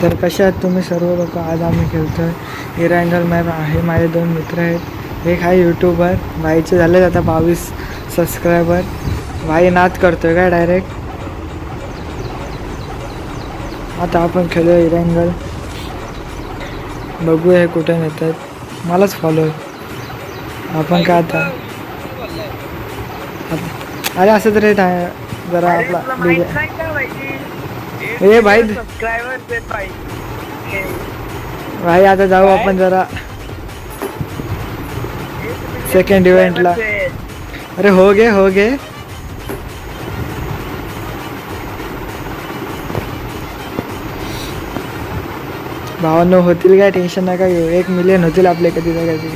तर कशा आहात तुम्ही सर्व लोक. आज आम्ही खेळतो आहे इरांगल मॅप आहे. माझे 2 मित्र आहेत. एक आहे यूट्यूबर, भाईचे झाले आता 22 सबस्क्रायबर. भाई नाद करतोय काय डायरेक्ट. आता आपण खेळूया इरांगल. बघूया हे कुठे नेतात. मलाच फॉलो आपण काय आता. अरे असं तरी जरा आपला ए भाई भाई आता जाऊ आपण जरा सेकंड इव्हेंटला. अरे हो गे भावांनो होतील काय, टेन्शन नका घेऊ. 1 मिलियन होतील आपले कधी ना कधी.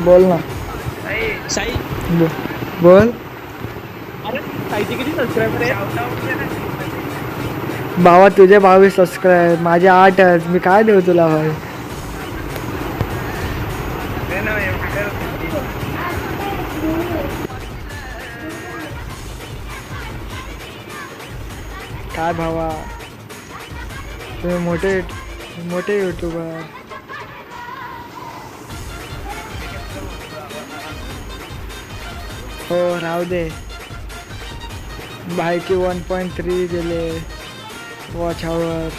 बोल ना साई. बोल. अरे साईचे किती सबस्क्रायबर आहे? भावा तुझे 22 सबस्क्राईब, माझे 8च. मी काय देऊ तुला भाई. काय भावा तुम्ही मोठे यूट्यूबर. हो राहू दे. भाईची 1.3 गेले वॉच आवर.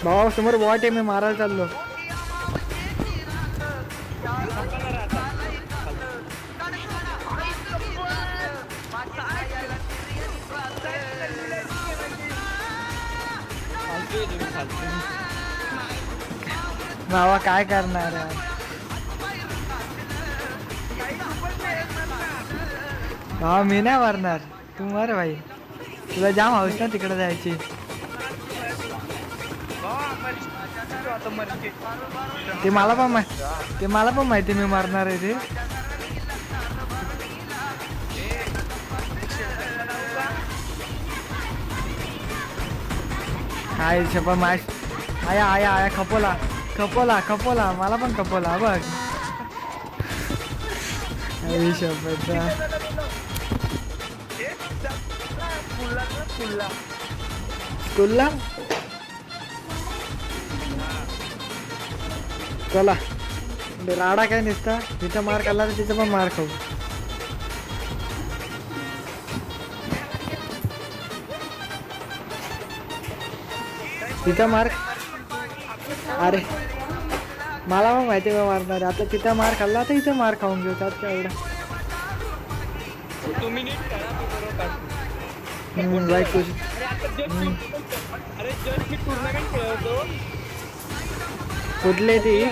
भावा समोर बॉट आहे, मी मारायला चाललो. भावा काय करणार यार. भावा मी नाही मारणार, तू मार भाई. तुला जाम हौस ना तिकडे जायची. ते मला पण माहिती मी मारणार आहे ते. काय छपा माय. आया खपोला मला पण खपोला बघ. स्कूलला चला. राडा काय नसता. तिथं मार खाल्ला तर तिथं पण मार खाऊ. तिथं मार. अरे मला पण माहिती आहे मारणार. आता तिथं मार खाल्ला तर इथं मार खाऊन घेऊ. त्यात काय एवढं. कुठले ती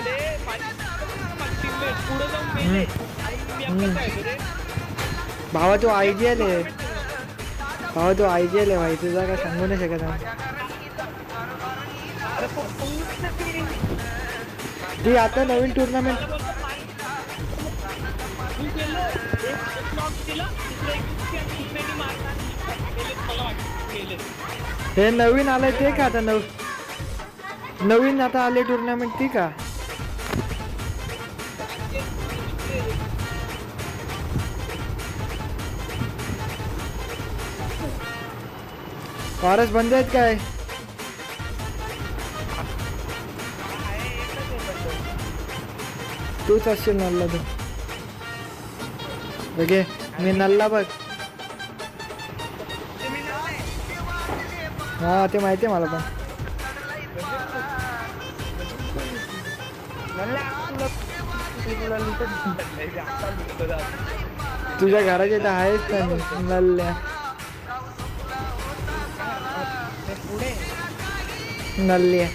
भावा तू IGL आहे. भाई तुझा काय सांगू नाही शकत. ती आता नवीन टुर्नामेंट. हे नवीन आलंय ते का आता. नवीन आता आले टुर्नामेंट ती का. फारच बंद आहेत काय. तूच असशील नल्ला तू. बघे मी नल्ला बघ. हा ते माहिती आहे मला पण. तुझ्या घराच्या इथं आहेच ना नल्ल्या. नल्ल्या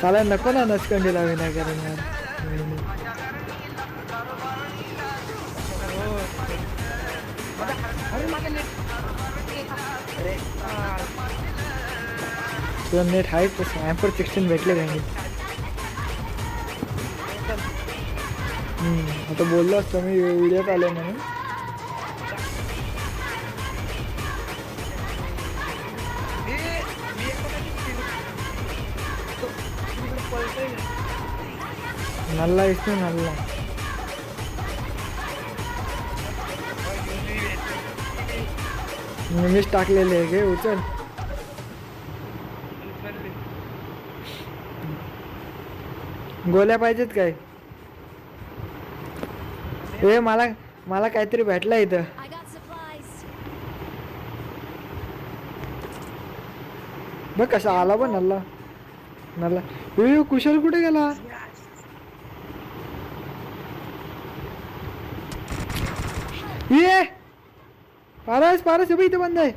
चालेल नको ना नचकंडीला विनाकारण यार. तुझं नेट आहे तर स्नॅपर 16 भेटले काही आता बोललो असतो मी व्हिडिओत आलो म्हणून. नल्ला इस्तो नल्ला मीच टाकलेले आहे घे उचल. गोळ्या पाहिजेत काय? ए मला मला काहीतरी भेटलं इथं. I got supplies. बघ कसा आला बघ नल्ला नल्ला. ए कुशल कुठे गेला? ये पारस पारस इथे बंद आहे.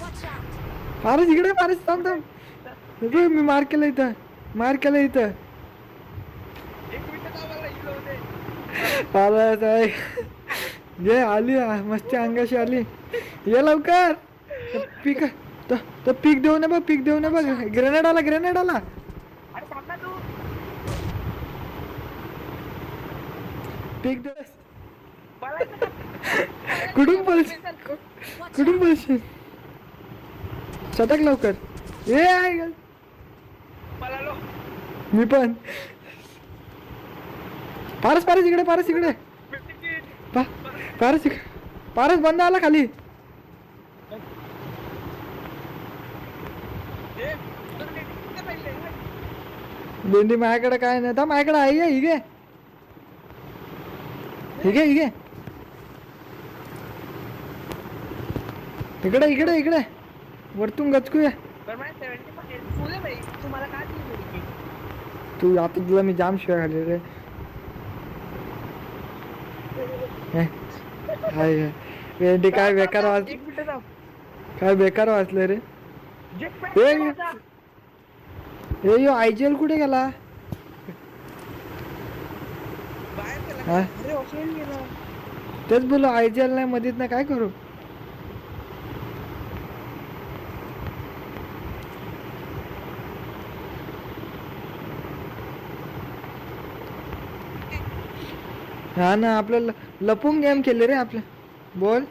Watch out. पारस इकडे पारस थांब थांब. बघ, मी मार केलं इथं मार केलं इथं. एक मिनिट आम्हाला इकडं होते. पारस आहे ये आली मस्ती अंगाशी आली. ये लवकर पीक तर पीक देऊ ना बघ पीक देऊ ना बघ. ग्रेनेड आला ग्रेनेड आला. अरे थांब ना तू. पीक दे. पळायचं का? कुठून पळशील Watch कुठून out. पळशील? सटक लवकर. ए आहे पळालो. मी पण. पारस पारस इकडे पारस इकडे पारस इकडे. पारस बंद आला खाली. ए, तुला नेट किती पाहिजे? भेंडी माझ्याकडे काय नाही तर माझ्याकडे आहे हिगे हिगे हिगे इकडे इकडे इकडे वरतून गचकूया. बरं मला 70 पाहिजे. फुले बाई, तुम्हाला काय दिली मुलगी? तू आता तुला मी जाम शिवाय खाली रे. हाय भेंडी काय बेकार वाच एक मिनिट थांब. काय बेकार वाचलं रे. जेट ए, पॅक ए यो IGL कुठे गेला? बाहेर गेला हा? का? अरे ऑफलाईन गेला. तेच बोलो IGL नाही मधीत ना काय करू. हा ना आपल्याला लपून गेम केले रे आपल्या. बोल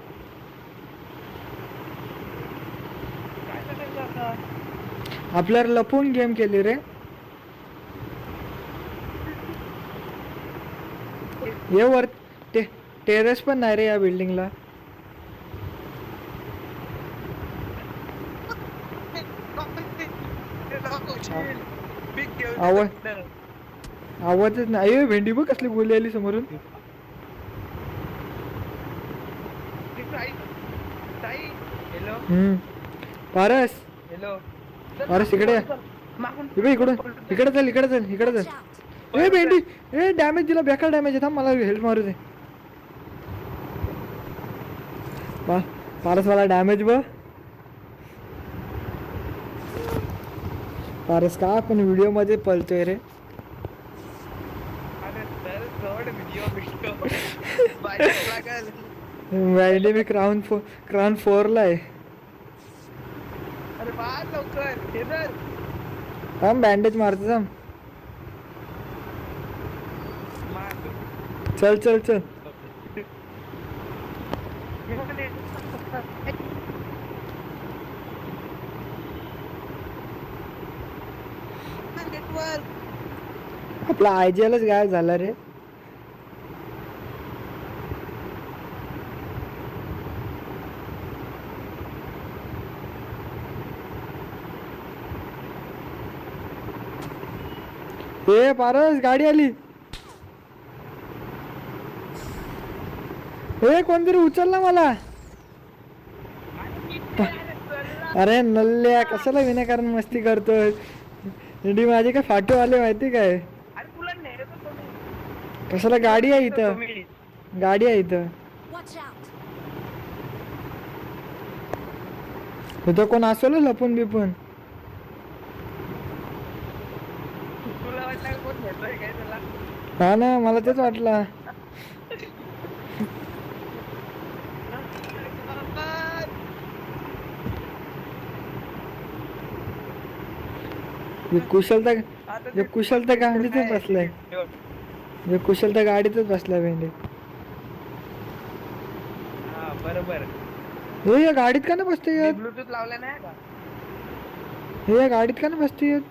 काय करायचं आता? आपल्याला लपून गेम केले रे. ये वर टेरेस पण नाही रे या बिल्डिंगला. आवाज आवाजच नाही. अरे भेंडी बघ कसली बोली आली समोरून. हॅलो पारस हॅलो पारस इकडे ये. मागून इकडे इकडून इकडे चल इकडे चल इकडे Watch चल. out. ए भेंडी ए डॅमेज दिला बेकार डॅमेज आहे. थांब मला हेल्प मारू दे. पारस मला डॅमेज बघ. पारस का आपण व्हिडिओ मध्ये पळतोय रे. अरे सर जवळ व्हिडिओ भेटतो बाहेर लागल. भेंडी मी क्राउन 4 ला आहे. अरे बाहेर लवकर हे जर थांब बँडेज मारतो थांब. मार चल चल चल. नेटवर्क आपला IGLच गायब झाला रे. ए पारस गाडी आली. ए कोणतरी उचलला मला. अरे नल्ल्या कशाला विनाकारण मस्ती करतोय. इंडी माझे काय फाटो आले माहिती काय. अरे तुला नेट तुम्ही कशाला गाडी आहे इथं गाडी आहे इथं. Watch out. इथं कोण असेल लपून बिपून. तुला वाटलं कोण भेटतोय काय तुला? हा ना मला तेच वाटलं. कुशल तर आता हे कुशल तर गाडीतच बसलाय. हे कुशल तर गाडीतच बसलाय भेंडे. हा बरोबर. हे या गाडीत का नाही बसते येत? ब्लूटूथ लावला नाही का? हे या गाडीत का नाही बसते येत?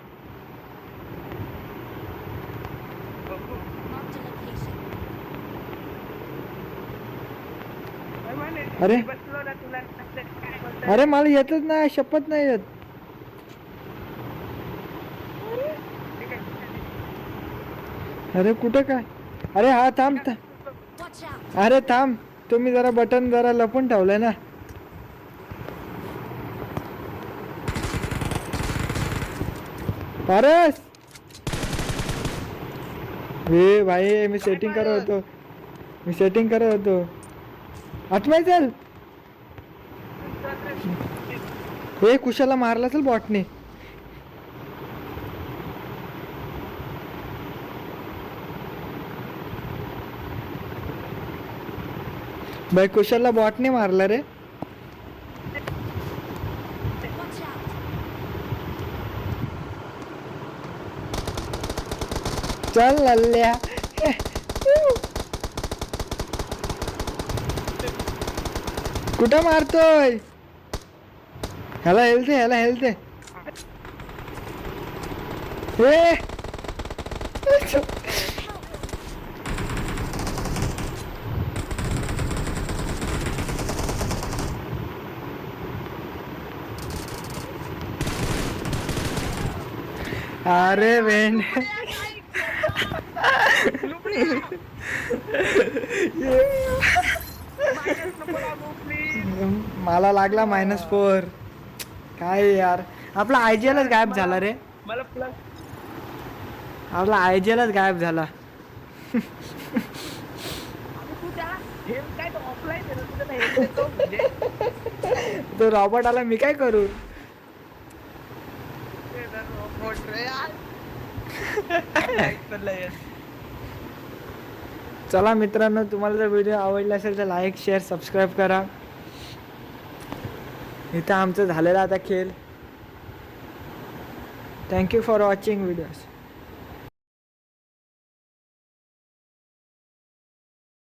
बघू. Marked a location. म्हणे, अरे. मी बसलो ना तुला काय बोलतोय? अरे मला येतच नाही, शपथ नाही येत. ठीक आहे. अरे कुठं काय? अरे हा थांब. Watch out! अरे थांब, तुम्ही जरा बटन जरा लपून ठेवलंय ना. पारस हे भाई मी सेटिंग करत होतो. आठवाय चल. हे कुशाला मारला चल बॉटने. भाई कुशाला बॉटने मारला रे. Watch out! चल लल्ल्या. कुठं मारतोय? ह्याला हेल्थ हे. अरे वेंड. मला लागला -4. काय यार, आपला आयजीएलच गायब झाला रे. मला प्लस आपला आयजीएलच गायब झाला. तू त्याला हे काय ऑफलाईन आहे ना, तू त्याला हे देतो म्हणजे तो रॉबर्ट आला, मी काय करू? ते ना robot रे यार. काय चाललंय? चला मित्रांनो, तुम्हाला जर व्हिडिओ आवडला असेल तर लाईक, शेअर, सबस्क्राईब करा. इथं आमचं झालेला आता खेळ. Thank you for watching videos.